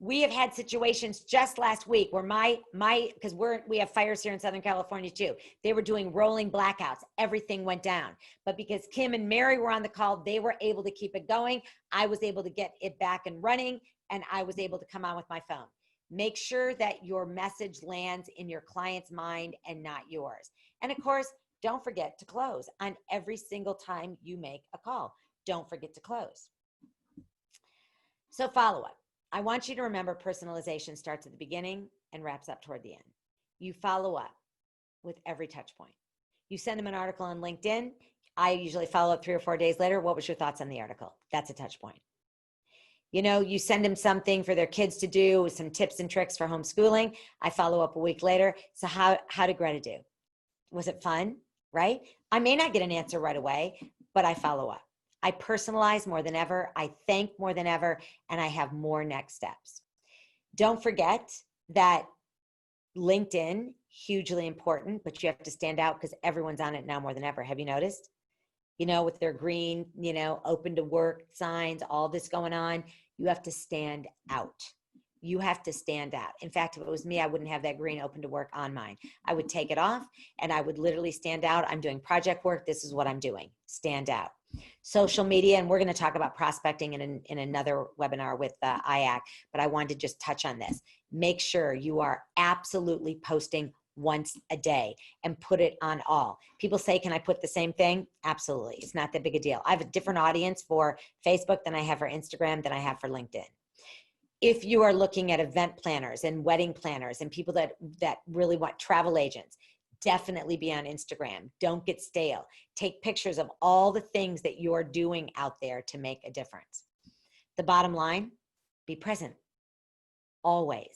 Speaker 1: We have had situations just last week where because we have fires here in Southern California too. They were doing rolling blackouts. Everything went down. But because Kim and Mary were on the call, they were able to keep it going. I was able to get it back and running, and I was able to come on with my phone. Make sure that your message lands in your client's mind and not yours. And of course, don't forget to close on every single time you make a call. Don't forget to close. So follow up. I want you to remember personalization starts at the beginning and wraps up toward the end. You follow up with every touch point. You send them an article on LinkedIn. I usually follow up 3 or 4 days later. What was your thoughts on the article? That's a touch point. You know, you send them something for their kids to do, some tips and tricks for homeschooling. I follow up a week later. So how did Greta do? Was it fun, right? I may not get an answer right away, but I follow up. I personalize more than ever. I thank more than ever, and I have more next steps. Don't forget that LinkedIn, hugely important, but you have to stand out because everyone's on it now more than ever. Have you noticed? You know, with their green, you know, open to work signs, all this going on, you have to stand out. You have to stand out. In fact, if it was me, I wouldn't have that green open to work on mine. I would take it off and I would literally stand out. I'm doing project work. This is what I'm doing. Stand out. Social media, and we're going to talk about prospecting in another webinar with IACC, but I wanted to just touch on this. Make sure you are absolutely posting once a day and put it on all. People say, can I put the same thing? Absolutely. It's not that big a deal. I have a different audience for Facebook than I have for Instagram than I have for LinkedIn. If you are looking at event planners and wedding planners and people that really want travel agents, definitely be on Instagram. Don't get stale. Take pictures of all the things that you're doing out there to make a difference. The bottom line, be present. Always,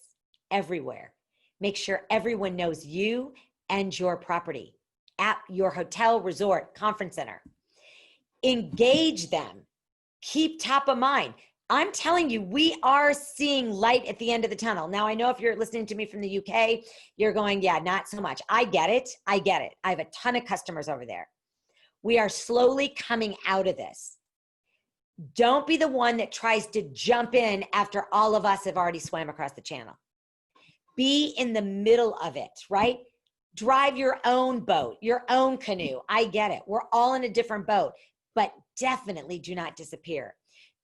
Speaker 1: everywhere. Make sure everyone knows you and your property at your hotel, resort, conference center. Engage them. Keep top of mind. I'm telling you, we are seeing light at the end of the tunnel. Now, I know if you're listening to me from the UK, you're going, yeah, not so much. I get it. I get it. I have a ton of customers over there. We are slowly coming out of this. Don't be the one that tries to jump in after all of us have already swam across the channel. Be in the middle of it, right? Drive your own boat, your own canoe. I get it. We're all in a different boat, but definitely do not disappear.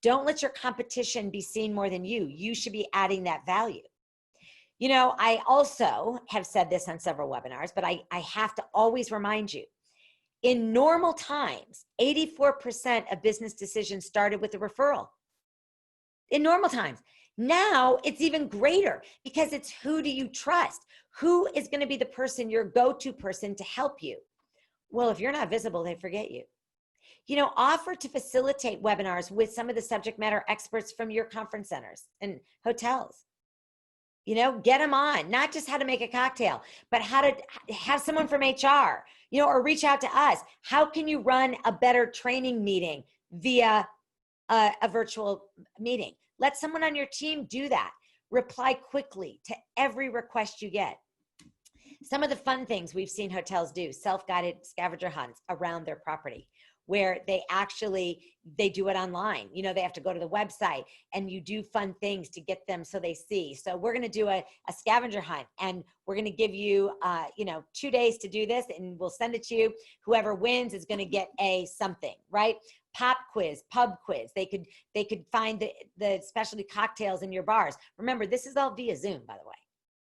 Speaker 1: Don't let your competition be seen more than you. You should be adding that value. You know, I also have said this on several webinars, but I have to always remind you, in normal times, 84% of business decisions started with a referral. In normal times. Now it's even greater because it's who do you trust? Who is going to be the person, your go-to person to help you? Well, if you're not visible, they forget you. You know, offer to facilitate webinars with some of the subject matter experts from your conference centers and hotels. You know, get them on, not just how to make a cocktail, but how to have someone from HR, you know, or reach out to us. How can you run a better training meeting via a virtual meeting? Let someone on your team do that. Reply quickly to every request you get. Some of the fun things we've seen hotels do, self-guided scavenger hunts around their property, where they do it online. You know, they have to go to the website and you do fun things to get them so they see. So we're going to do a scavenger hunt and we're going to give you, 2 days to do this and we'll send it to you. Whoever wins is going to get a something, right? Pop quiz, pub quiz. They could find the specialty cocktails in your bars. Remember, this is all via Zoom, by the way,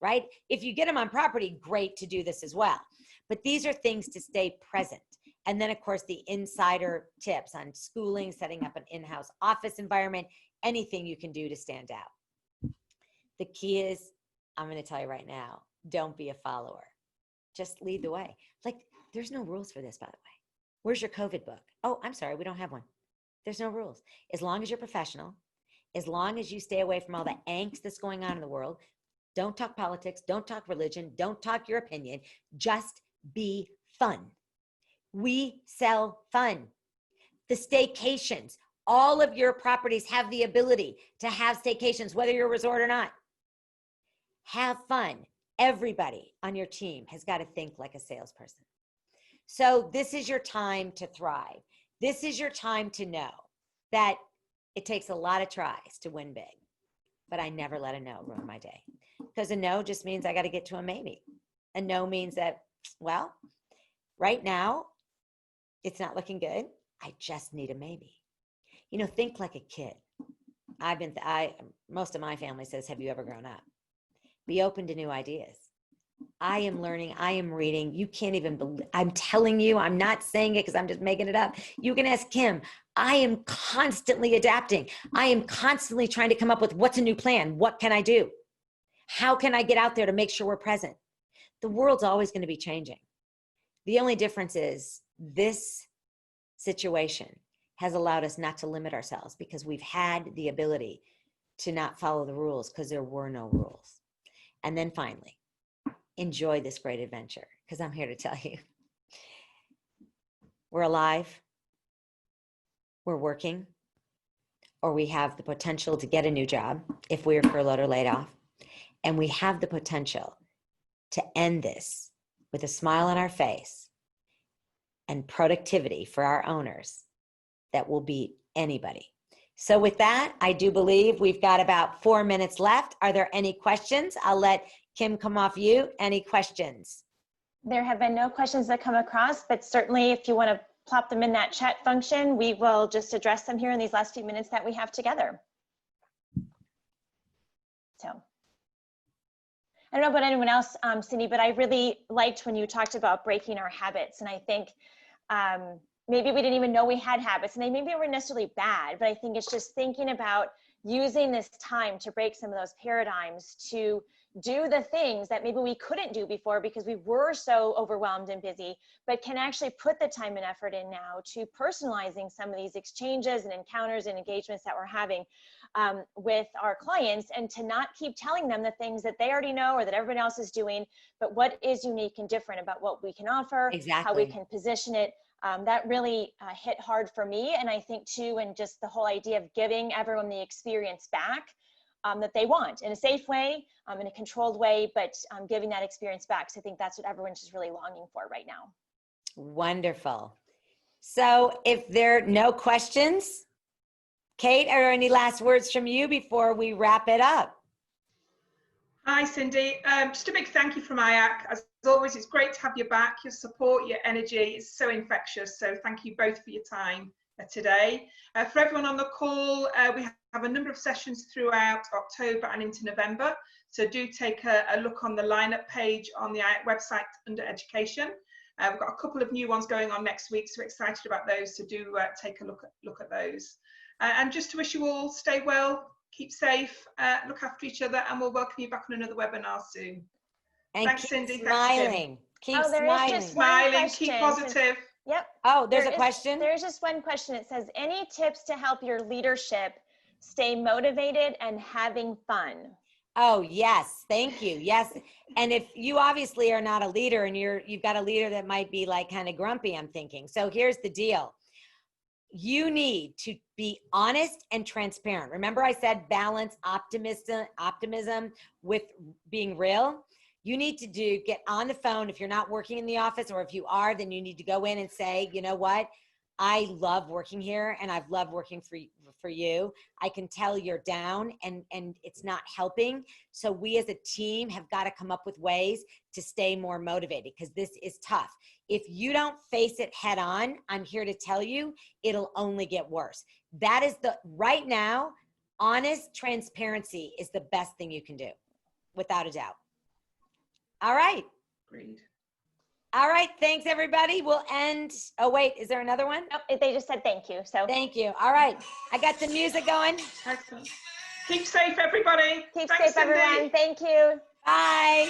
Speaker 1: right? If you get them on property, great to do this as well. But these are things to stay present. And then, of course, the insider tips on schooling, setting up an in-house office environment, anything you can do to stand out. The key is, I'm going to tell you right now, don't be a follower. Just lead the way. Like, there's no rules for this, by the way. Where's your COVID book? Oh, I'm sorry, we don't have one. There's no rules. As long as you're professional, as long as you stay away from all the angst that's going on in the world, don't talk politics, don't talk religion, don't talk your opinion, just be fun. We sell fun. The staycations, all of your properties have the ability to have staycations, whether you're a resort or not. Have fun. Everybody on your team has got to think like a salesperson. So this is your time to thrive. This is your time to know that it takes a lot of tries to win big, but I never let a no ruin my day, because a no just means I got to get to a maybe. A no means that, well, right now it's not looking good. I just need a maybe. You know, think like a kid. Most of my family says, have you ever grown up? Be open to new ideas. I am learning. I am reading. You can't even believe, I'm telling you, I'm not saying it because I'm just making it up. You can ask Kim. I am constantly adapting. I am constantly trying to come up with what's a new plan? What can I do? How can I get out there to make sure we're present? The world's always going to be changing. The only difference is this situation has allowed us not to limit ourselves, because we've had the ability to not follow the rules because there were no rules. And then finally, enjoy this great adventure, because I'm here to tell you, we're alive, we're working, or we have the potential to get a new job if we are furloughed or laid off. And we have the potential to end this with a smile on our face and productivity for our owners that will beat anybody. So with that, I do believe we've got about 4 minutes left. Are there any questions? I'll let Kim come off mute. Any questions?
Speaker 2: There have been no questions that come across, but certainly if you want to plop them in that chat function, we will just address them here in these last few minutes that we have together. So I don't know about anyone else, Cindy, but I really liked when you talked about breaking our habits. And I think maybe we didn't even know we had habits, and they maybe weren't necessarily bad, but I think it's just thinking about using this time to break some of those paradigms, to do the things that maybe we couldn't do before because we were so overwhelmed and busy, but can actually put the time and effort in now to personalizing some of these exchanges and encounters and engagements that we're having with our clients, and to not keep telling them the things that they already know or that everyone else is doing, but what is unique and different about what we can offer,
Speaker 1: Exactly.
Speaker 2: how we can position it. That really hit hard for me. And I think too, and just the whole idea of giving everyone the experience back that they want in a safe way, in a controlled way, but giving that experience back. So I think that's what everyone's just really longing for right now.
Speaker 1: Wonderful. So if there are no questions, Kate, are there any last words from you before we wrap it up?
Speaker 3: Hi, Cindy. Just a big thank you from IACC. As always, it's great to have you back. Your support, your energy is so infectious. So thank you both for your time today. For everyone on the call, we have a number of sessions throughout October and into November. So do take a look on the lineup page on the IACC website under education. We've got a couple of new ones going on next week, so we're excited about those. So do take a look at those. And just to wish you all stay well, keep safe, look after each other, and we'll welcome you back on another webinar soon.
Speaker 1: And
Speaker 3: thanks,
Speaker 1: keep
Speaker 3: Cindy.
Speaker 1: smiling. Keep
Speaker 2: Smiling.
Speaker 3: Smiling, keep positive.
Speaker 2: Yep.
Speaker 1: Oh, there's a question.
Speaker 2: There's just one question. It says, any tips to help your leadership stay motivated and having fun?
Speaker 1: Oh, yes. Thank you. Yes. And if you obviously are not a leader and you've got a leader that might be like kind of grumpy, I'm thinking. So here's the deal. You need to be honest and transparent. Remember I said balance optimism with being real? You need to get on the phone. If you're not working in the office, or if you are, then you need to go in and say, you know what? I love working here, and I've loved working for you. I can tell you're down and it's not helping. So we as a team have got to come up with ways to stay more motivated, because this is tough. If you don't face it head on, I'm here to tell you, it'll only get worse. That is right now, honest transparency is the best thing you can do, without a doubt. All right.
Speaker 3: Agreed.
Speaker 1: All right. Thanks, everybody. We'll end. Oh, wait. Is there another one?
Speaker 2: Nope, they just said thank you. So
Speaker 1: thank you. All right. I got the music going.
Speaker 3: Excellent. Keep safe, everybody.
Speaker 2: Keep
Speaker 3: Thanks,
Speaker 2: safe, everyone.
Speaker 3: Cindy.
Speaker 2: Thank you.
Speaker 1: Bye.